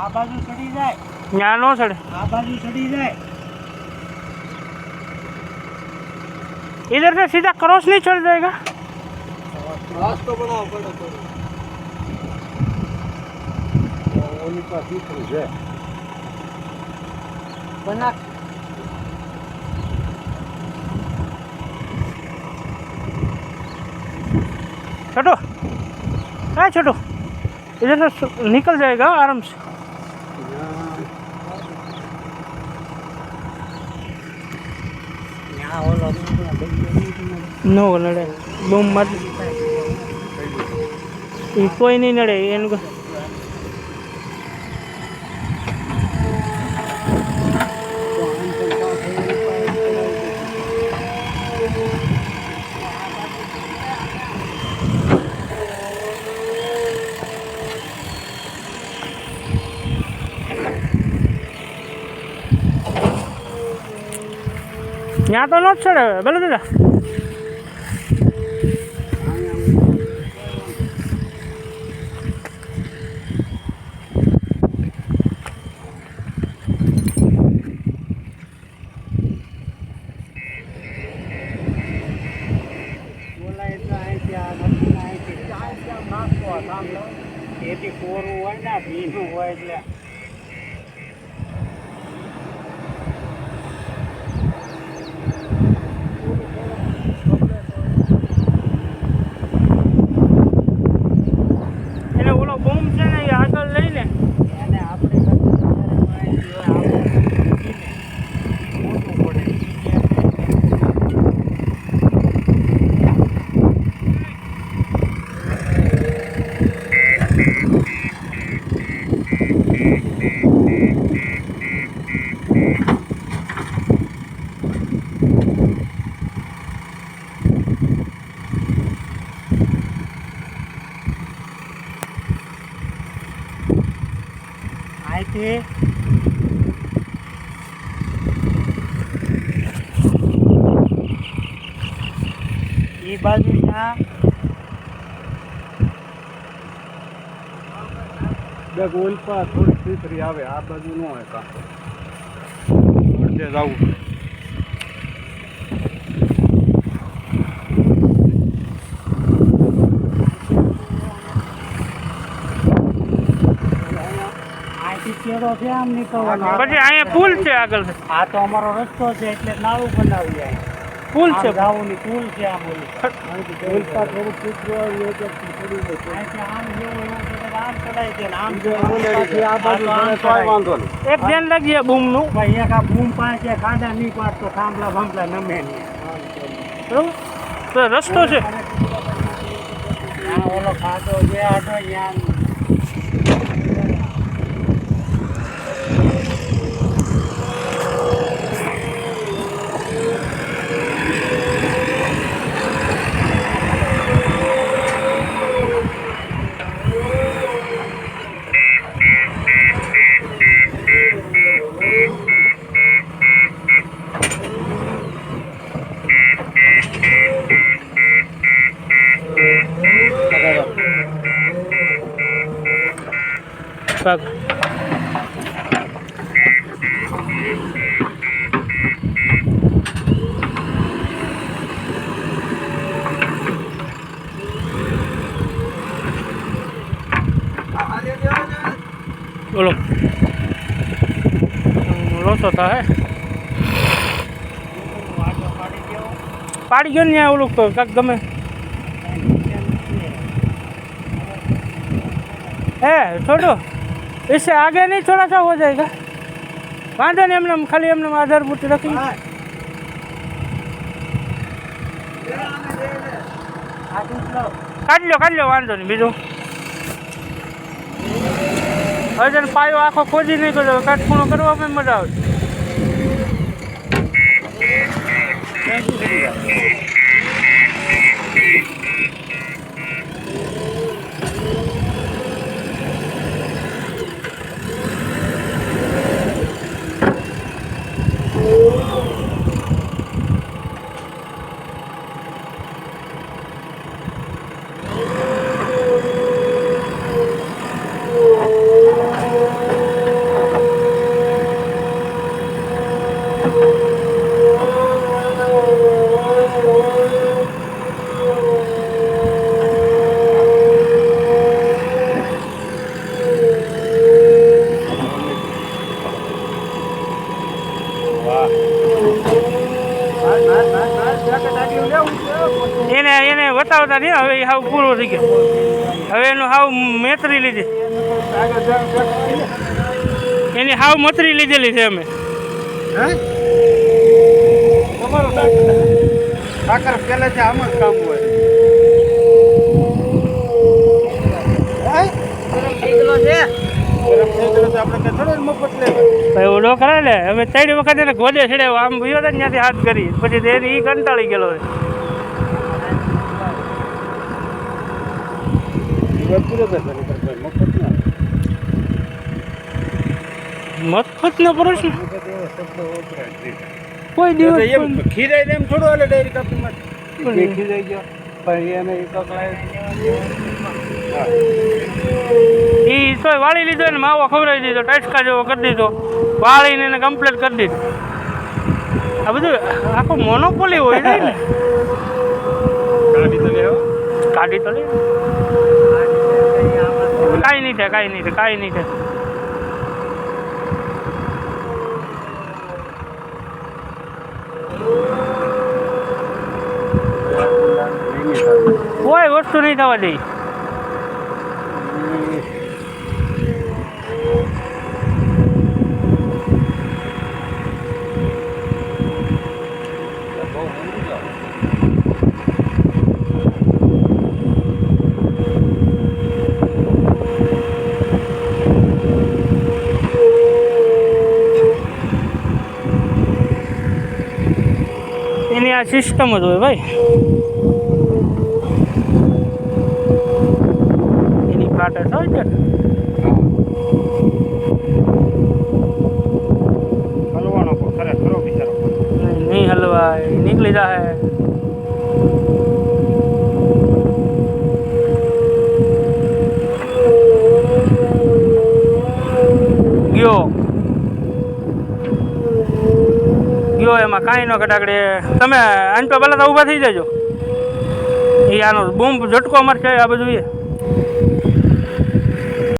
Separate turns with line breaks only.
આ બાજુ ચડી જાય,
यहाँ नो चढ़े,
આ બાજુ ચડી જાય।
इधर से सीधा क्रॉस नहीं चढ़ जाएगा।
रास्ता बनाओ पड़े थोड़ा, ओली का तीसरी है बना।
छोटो, क्या छोटो, इधर से निकल जाएगा आराम से।
यहाँ ओला
नो नड़े बूम मत, कोई नहीं नड़े इनको। यहाँ तो नोट चढ़े बोलो दादा।
ખેતી કોરું હોય ને ભીનું હોય એટલે
એને ઓલો બોમ્બ છે ને એ આગળ લઈ લે
એને આપણે મોટું પડે। અહીંથી એ બાજુ ત્યાં ગોલ પર થોડી તીસરી આવે, આ બાજુ ન હોય કાં અડધે જવું। કેળો છે આમ નીકળવાનો,
પછી અહીંયા પુલ છે આગળ છે,
આ તો અમારો રસ્તો છે એટલે નાળું બનાવી જાય।
પુલ છે
ગાઉની પુલ છે આમ ઓલી પુલ પર થોડું કૂતરું આવ્યું એટલે થોડું અહીંથી આમ જેવું એવું છે કે આમ ચડાઈ દે ને આમ આ બાજુ વાંધો નહીં।
એક ધ્યાન રાખીએ બૂમ નું
ભાઈ એક આ બૂમ પાસે ખાડા નહીં પાડતો, થાંભલા ભાંભલા નમે નહીં
બરોબર, તો રસ્તો છે
ત્યાં ઓલો ખાડો જે આડો ત્યાં
પગ બોલો લોસો થાય પાડી ગયો ને ત્યાં ઓલું કાંક ગમે है छोटो, इससे आगे नहीं थोड़ा सा हो जाएगा, वादा नहीं हमने खाली हमने आधारभूत रखी काट लो वांधो नहीं बीजू हजन पायो आखो खोजी नहीं करो काटखूणो करवा में मजा आवे। હલાવતા નહીં, હવે એ હાવ પૂરો થઈ ગયો. હવે એનું હાવ મેતરી લીધી,
આગળ જાણ કરી.
એની હાવ મતરી લીધેલી છે અમે.
હે તમારો સાકર પહેલેથી આમ જ કામ હોય. હે ગરમ થઈ ગયો તો આપણે કઈ થોડો મફત લેવા.
એવું ન કરે ને, અમે 3 વખત એને ગોદે છેડ્યો, આમ ભયો ને ત્યાંથી હાથ કરી, પછી એની ઈ કંટાળી ગયેલો છે. મફતનો પ્રશ્ન કોઈ દિવસ
ખીરાય એમ થોડું હાલે ડાયરી કાપીમાં ખીરાઈ ગયો પણ એને એ
ઈ તોય વાળી લીધો ને માવો ખવડાવી દીધો, ટચકા જેવો કરી દીધો, વાળીને એને કમ્પ્લીટ કરી દીધું. આ બધું આખો મોનોપોલી હોય છે ને. કાઢી તો લે, કાંઈ નહીં થાય, કાંઈ નહીં થાય, કાંઈ નહીં થાય. કોઈ વસ્તુ નહીં થવા દે. એની આ સિસ્ટમ જ હોય ભાઈ, એની ફાટે હોય છે.
હલવાનો ખરેખરો બિચારો
નહીં હલવાય, નીકળી જાય. ગયો એમાં કાંઈ ન કટાકડે. તમે આન પે પહેલાં તો ઊભા થઈ જજો, એ આનો બૂમ ઝટકો મારશે આ બધું એ.